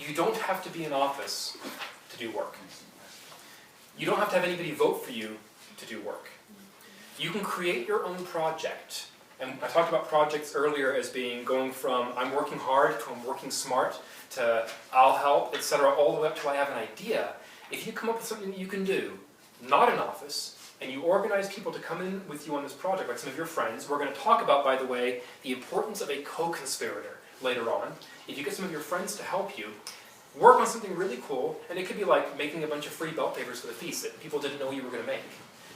You don't have to be in office to do work. You don't have to have anybody vote for you to do work. You can create your own project. And I talked about projects earlier as being going from I'm working hard to I'm working smart to I'll help, etc., all the way up to I have an idea. If you come up with something that you can do, not in office, and you organize people to come in with you on this project, like some of your friends, we're going to talk about, by the way, the importance of a co-conspirator later on. If you get some of your friends to help you, work on something really cool, and it could be like making a bunch of free belt papers for the feast that people didn't know you were going to make.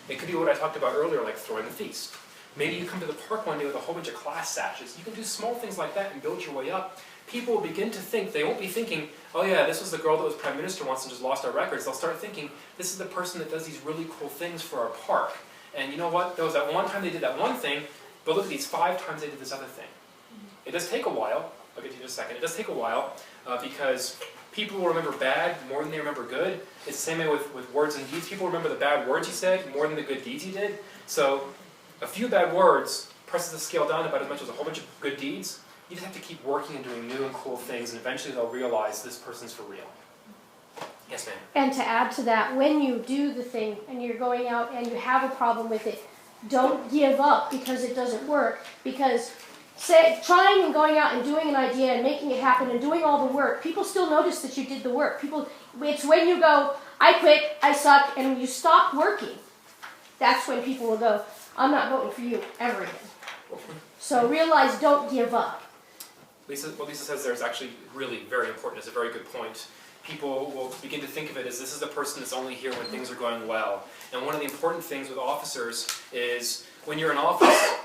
It could be what I talked about earlier, like throwing the feast. Maybe you come to the park one day with a whole bunch of class sashes. You can do small things like that and build your way up. People will begin to think, they won't be thinking, oh yeah, this was the girl that was Prime Minister once and just lost our records. They'll start thinking, this is the person that does these really cool things for our park. And you know what? There was that one time they did that one thing, but look at these 5 times they did this other thing. It does take a while. I'll get to you in a second. It does take a while because people will remember bad more than they remember good. It's the same way with words and deeds. People remember the bad words you said more than the good deeds you did. So a few bad words presses the scale down about as much as a whole bunch of good deeds. You just have to keep working and doing new and cool things, and eventually they'll realize this person's for real. Yes, ma'am? And to add to that, when you do the thing and you're going out and you have a problem with it, don't give up because it doesn't work. Because trying and going out and doing an idea and making it happen and doing all the work, people still notice that you did the work. It's when you go, I quit, I suck, and you stop working, that's when people will go, I'm not voting for you ever again. So realize, don't give up. What Lisa says there is actually really very important. It's a very good point. People will begin to think of it as this is the person that's only here when things are going well. And one of the important things with officers is when you're in office,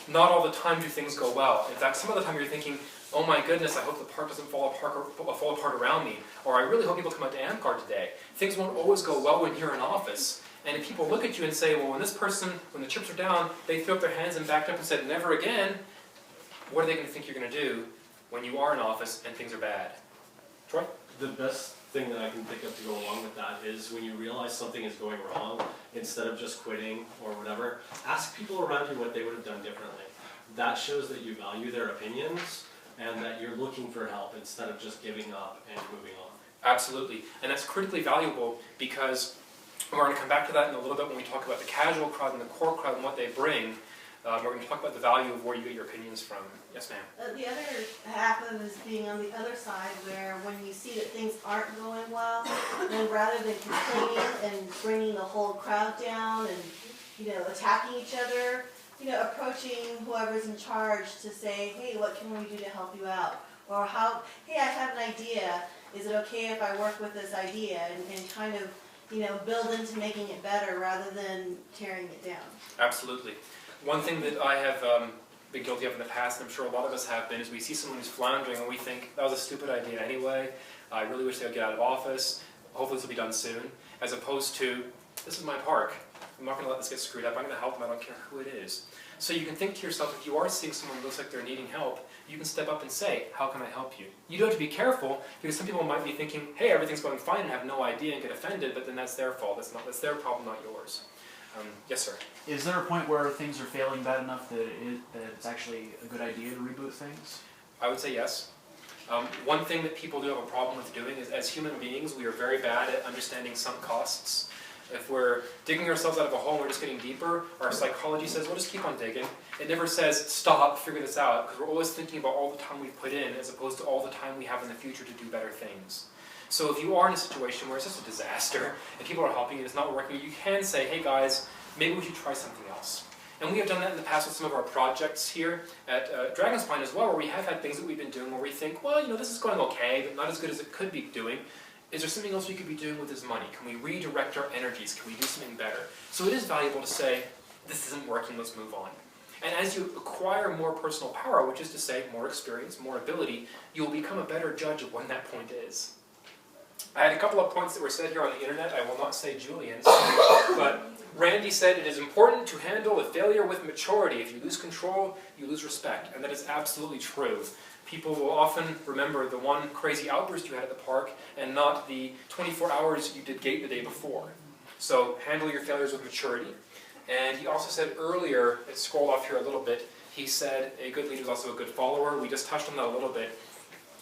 not all the time do things go well. In fact, some of the time you're thinking, oh my goodness, I hope the park doesn't fall apart around me. Or I really hope people come out to Amtgard today. Things won't always go well when you're in office. And if people look at you and say, well, when the chips are down, they threw up their hands and backed up and said, never again, what are they going to think you're going to do when you are in office and things are bad? Troy? The best thing that I can think of to go along with that is when you realize something is going wrong, instead of just quitting or whatever, ask people around you what they would have done differently. That shows that you value their opinions and that you're looking for help instead of just giving up and moving on. Absolutely. And that's critically valuable because we're going to come back to that in a little bit when we talk about the casual crowd and the core crowd and what they bring. We're going to talk about the value of where you get your opinions from. Yes, ma'am? The other half of it is being on the other side where when you see that things aren't going well, then rather than complaining and bringing the whole crowd down and, attacking each other, approaching whoever's in charge to say, hey, what can we do to help you out? Or hey, I have an idea. Is it okay if I work with this idea? And kind of, build into making it better rather than tearing it down. Absolutely. One thing that I have been guilty of in the past, and I'm sure a lot of us have been, is we see someone who's floundering and we think, that was a stupid idea anyway. I really wish they would get out of office. Hopefully this will be done soon. As opposed to, this is my park. I'm not going to let this get screwed up. I'm going to help them. I don't care who it is. So you can think to yourself, if you are seeing someone who looks like they're needing help, you can step up and say, how can I help you? You do have to be careful, because some people might be thinking, hey, everything's going fine and have no idea and get offended, but then that's their fault. That's their problem, not yours. Yes, sir. Is there a point where things are failing bad enough that it's actually a good idea to reboot things? I would say yes. One thing that people do have a problem with doing is, as human beings, we are very bad at understanding sunk costs. If we're digging ourselves out of a hole and we're just getting deeper, our psychology says, well, just keep on digging. It never says, stop, figure this out, because we're always thinking about all the time we've put in as opposed to all the time we have in the future to do better things. So if you are in a situation where it's just a disaster and people are helping you, it's not working, you can say, hey guys, maybe we should try something else. And we have done that in the past with some of our projects here at Dragon's Spine as well, where we have had things that we've been doing where we think, well, this is going okay, but not as good as it could be doing. Is there something else we could be doing with this money? Can we redirect our energies? Can we do something better? So it is valuable to say, this isn't working, let's move on. And as you acquire more personal power, which is to say more experience, more ability, you will become a better judge of when that point is. I had a couple of points that were said here on the internet. I will not say Julian's, but Randy said it is important to handle a failure with maturity. If you lose control, you lose respect, and that is absolutely true. People will often remember the one crazy outburst you had at the park and not the 24 hours you did gate the day before. So handle your failures with maturity. And he also said earlier, it scrolled off here a little bit, he said a good leader is also a good follower. We just touched on that a little bit.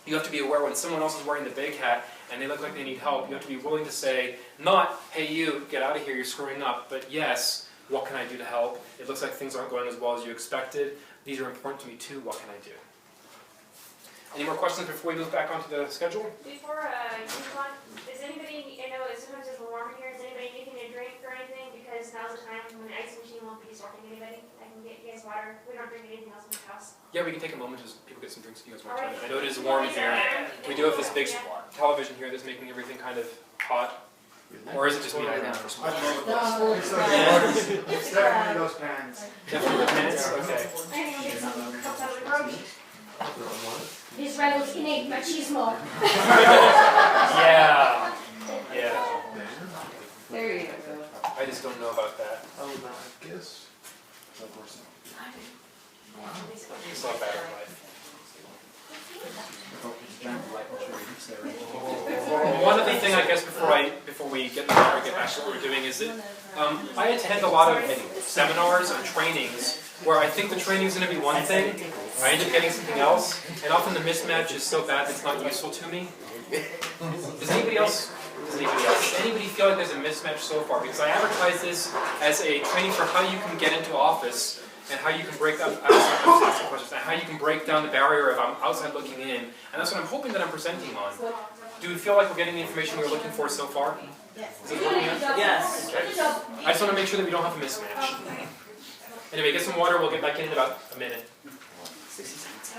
You have to be aware when someone else is wearing the big hat and they look like they need help, you have to be willing to say, not, hey you, get out of here, you're screwing up, but yes, what can I do to help? It looks like things aren't going as well as you expected. These are important to me too, what can I do? Any more questions before we move back onto the schedule? Before you move on, is anybody, I know sometimes it's warm in here, is anybody anything to drink or anything? Because now's the time when the ice machine won't be sorting anybody. I can get you guys water. We don't drink anything else in the house. Yeah, we can take a moment as people get some drinks if you guys want to. Alright. I know it is warm in here. We do have this big television here that's making everything kind of hot. Or is it just me? I don't know. It's definitely those pants. Definitely the pants? Okay. I'm gonna get some cups out of the garbage. These Randall's innate machismo. Yeah. Yeah. There you go. I just don't know about that. Oh, no, I guess. Of course not. It's not bad in life. One other thing, I guess, before we get back to what we're doing is that I attend a lot of seminars and trainings where I think the training is going to be one thing, I end up getting something else, and often the mismatch is so bad that it's not useful to me. Does anybody feel like there's a mismatch so far? Because I advertise this as a training for how you can get into office and how you can break down how you can break down the barrier of outside looking in, and that's what I'm hoping that I'm presenting on. Do we feel like we're getting the information we were looking for so far? Yes. Is it looking at? Yes. Okay. I just want to make sure that we don't have a mismatch. Anyway, get some water. We'll get back in about a minute. 60 seconds.